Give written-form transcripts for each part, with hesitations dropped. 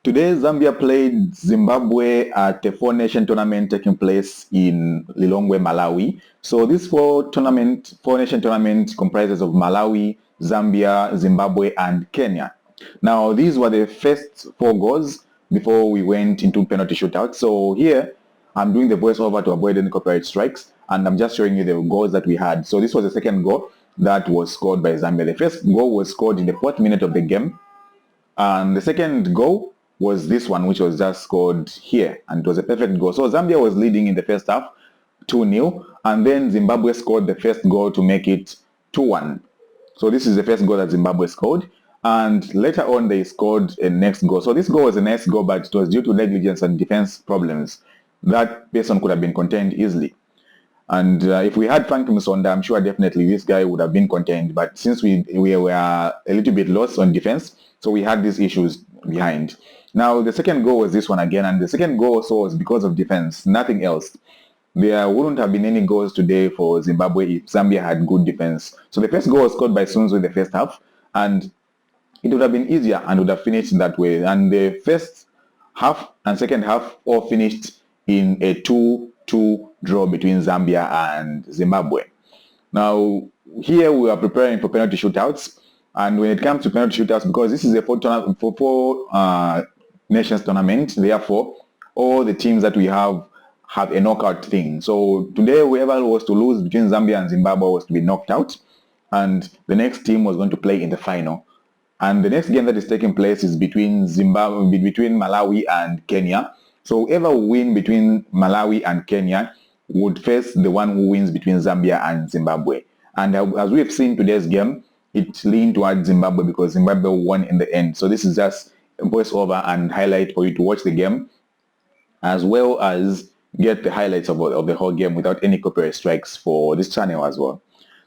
Today, Zambia played Zimbabwe at the four-nation tournament taking place in Lilongwe, Malawi. So this four-nation tournament comprises of Malawi, Zambia, Zimbabwe, and Kenya. Now, these were the first four goals before we went into penalty shootout. So here, I'm doing the voiceover to avoid any copyright strikes, and I'm just showing you the goals that we had. So this was the second goal that was scored by Zambia. The first goal was scored in the 4th minute of the game, and the second goal was this one, which was just scored here, and it was a perfect goal. So Zambia was leading in the first half 2-0, and then Zimbabwe scored the first goal to make it 2-1. So this is the first goal that Zimbabwe scored, and later on they scored a next goal. So this goal was a nice goal, but it was due to negligence and defense problems. That person could have been contained easily. And if we had Frank Musonda, I'm sure definitely this guy would have been contained. But since we were a little bit lost on defense, so we had these issues behind. Now, the second goal was this one again, and the second goal also was because of defense, nothing else. There wouldn't have been any goals today for Zimbabwe if Zambia had good defense. So the first goal was scored by Sunzu in the first half, and it would have been easier and would have finished that way. And the first half and second half all finished in a 2-2 draw between Zambia and Zimbabwe. Now, here we are preparing for penalty shootouts. And when it comes to penalty shootouts, because this is a four nations tournament, therefore, all the teams that we have a knockout thing. So today, whoever was to lose between Zambia and Zimbabwe was to be knocked out. And the next team was going to play in the final. And the next game that is taking place is between Malawi and Kenya. So whoever will win between Malawi and Kenya would face the one who wins between Zambia and Zimbabwe. And as we have seen today's game, it leaned towards Zimbabwe because Zimbabwe won in the end. So this is just a voiceover and highlight for you to watch the game, as well as get the highlights of the whole game without any copyright strikes for this channel as well.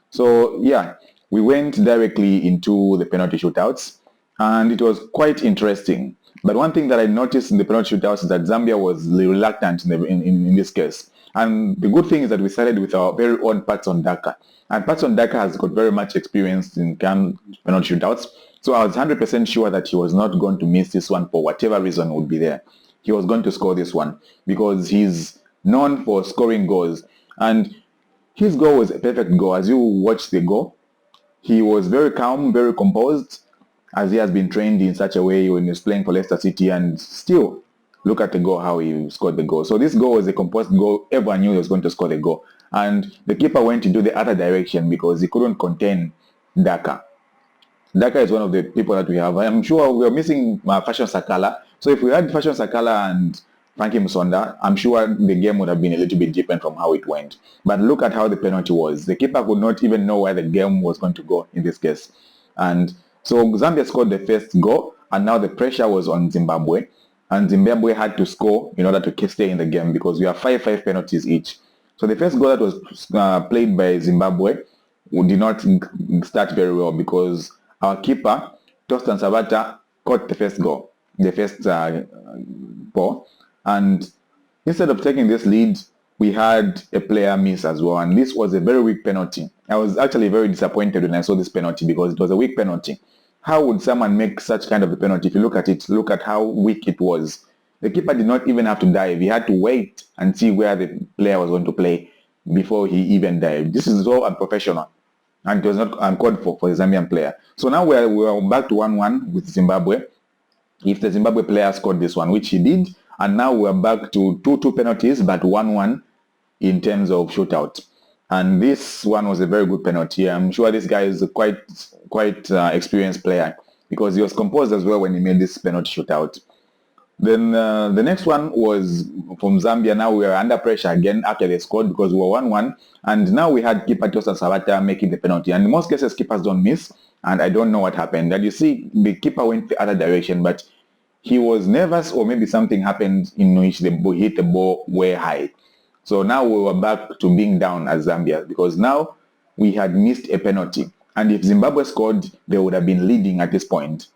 So yeah, we went directly into the penalty shootouts, and it was quite interesting. But one thing that I noticed in the penalty shootouts is that Zambia was reluctant in this case. And the good thing is that we started with our very own Patson Daka. And Patson Daka has got very much experience in penalty shootouts. So I was 100% sure that he was not going to miss this one for whatever reason would be there. He was going to score this one because he's known for scoring goals. And his goal was a perfect goal. As you watch the goal, he was very calm, very composed, as he has been trained in such a way when he was playing for Leicester City, and still look at the goal, how he scored the goal. So this goal was a composed goal. Everyone knew he was going to score the goal. And the keeper went into the other direction because he couldn't contain Daka. Daka is one of the people that we have. I'm sure we are missing Fashion Sakala. So if we had Fashion Sakala and Frankie Musonda, I'm sure the game would have been a little bit different from how it went. But look at how the penalty was. The keeper could not even know where the game was going to go in this case. And so Zambia scored the first goal, and now the pressure was on Zimbabwe. And Zimbabwe had to score in order to stay in the game because we have 5 penalties each. So the first goal that was played by Zimbabwe did not start very well because our keeper, Tostan Sabata, caught the first goal, the first ball. And instead of taking this lead, we had a player miss as well. And this was a very weak penalty. I was actually very disappointed when I saw this penalty because it was a weak penalty. How would someone make such kind of a penalty? If you look at it, look at how weak it was. The keeper did not even have to dive. He had to wait and see where the player was going to play before he even dived. This is so unprofessional, and it was not uncalled for the Zambian player. So now we're back to 1-1 with Zimbabwe. If the Zimbabwe player scored this one, which he did, and now we're back to 2-2 penalties, but 1-1 in terms of shootout. And this one was a very good penalty. I'm sure this guy is a quite experienced player because he was composed as well when he made this penalty shootout. Then the next one was from Zambia. Now we are under pressure again after they scored because we were 1-1. And now we had keeper Tostan Sabata making the penalty. And in most cases, keepers don't miss. And I don't know what happened. And you see, the keeper went the other direction, but he was nervous, or maybe something happened in which the ball hit the ball way high. So now we were back to being down as Zambia because now we had missed a penalty. And if Zimbabwe scored, they would have been leading at this point.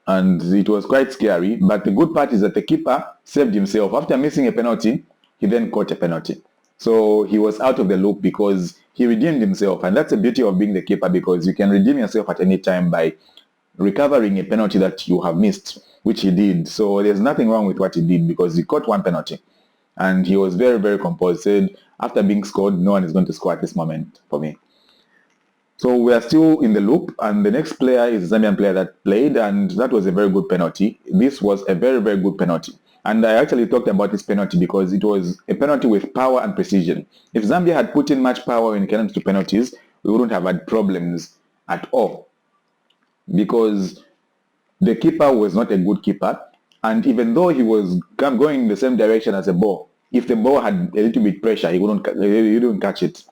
And it was quite scary. But the good part is that the keeper saved himself. After missing a penalty, he then caught a penalty. So he was out of the loop because he redeemed himself. And that's the beauty of being the keeper, because you can redeem yourself at any time by recovering a penalty that you have missed. which he did. So there's nothing wrong with what he did because he caught one penalty. And he was very, very composed. Said, after being scored, no one is going to score at this moment for me. So we are still in the loop, and the next player is a Zambian player that played, and that was a very good penalty. This was a very, very good penalty. And I actually talked about this penalty because it was a penalty with power and precision. If Zambia had put in much power when it comes to penalties, we wouldn't have had problems at all. Because the keeper was not a good keeper, and even though he was going in the same direction as the ball, if the ball had a little bit pressure, he wouldn't catch it.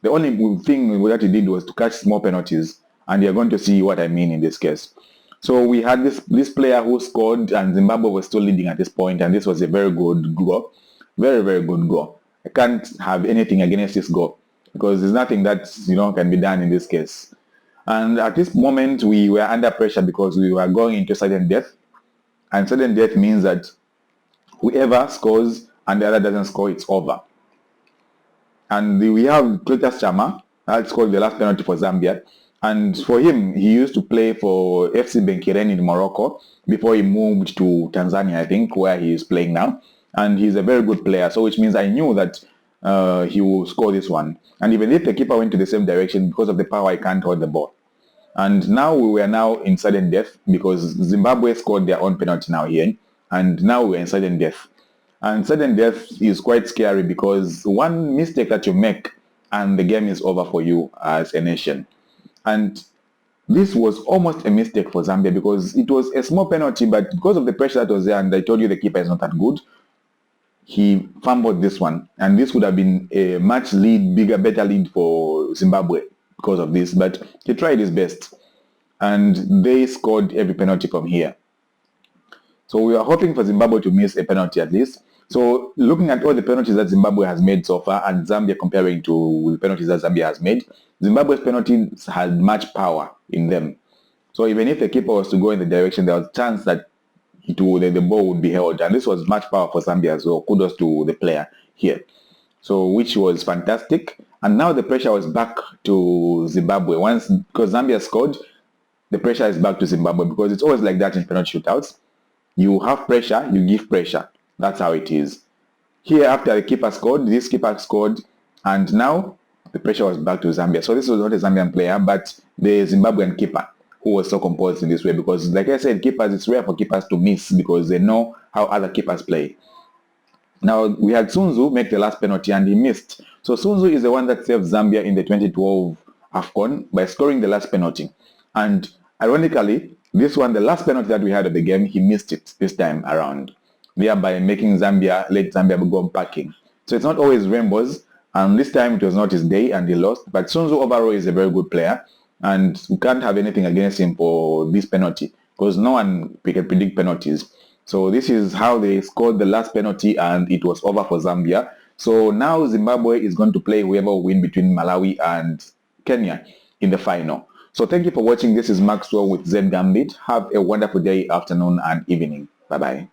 The only thing that he did was to catch small penalties, and you're going to see what I mean in this case. So we had this player who scored, and Zimbabwe was still leading at this point, and this was a very good goal. Very, very good goal. I can't have anything against this goal because there's nothing that can be done in this case. And at this moment, we were under pressure because we were going into sudden death, and sudden death means that whoever scores and the other doesn't score, it's over. And we have Cletus Chama, that scored the last penalty for Zambia. And for him, he used to play for FC Benkiren in Morocco before he moved to Tanzania, I think, where he is playing now. And he's a very good player, so which means I knew that he will score this one. And even if the keeper went to the same direction, because of the power, I can't hold the ball. And now we were now in sudden death because Zimbabwe scored their own penalty now here. And now we're in sudden death. And sudden death is quite scary because one mistake that you make and the game is over for you as a nation. And this was almost a mistake for Zambia because it was a small penalty, but because of the pressure that was there, and I told you the keeper is not that good, he fumbled this one. And this would have been a much bigger, better lead for Zimbabwe because of this, but he tried his best. And they scored every penalty from here. So we are hoping for Zimbabwe to miss a penalty at least. So looking at all the penalties that Zimbabwe has made so far and Zambia comparing to the penalties that Zambia has made, Zimbabwe's penalties had much power in them. So even if the keeper was to go in the direction, there was a chance that the ball would be held. And this was much power for Zambia as well. Kudos to the player here. So which was fantastic. And now the pressure was back to Zimbabwe. Because Zambia scored, the pressure is back to Zimbabwe because it's always like that in penalty shootouts. You have pressure, you give pressure. That's how it is. Here, after the keeper scored, this keeper scored, and now the pressure was back to Zambia. So this was not a Zambian player, but the Zimbabwean keeper who was so composed in this way because, like I said, it's rare for keepers to miss because they know how other keepers play. Now, we had Sunzu make the last penalty, and he missed. So Sunzu is the one that saved Zambia in the 2012 AFCON by scoring the last penalty. And ironically, this one, the last penalty that we had of the game, he missed it this time around, thereby making let Zambia go packing. So it's not always rainbows, and this time it was not his day and he lost. But Sunzu overall is a very good player, and we can't have anything against him for this penalty because no one can predict penalties. So this is how they scored the last penalty, and it was over for Zambia. So now Zimbabwe is going to play whoever will win between Malawi and Kenya in the final. So thank you for watching. This is Maxwell with Z Gambit. Have a wonderful day, afternoon, and evening. Bye-bye.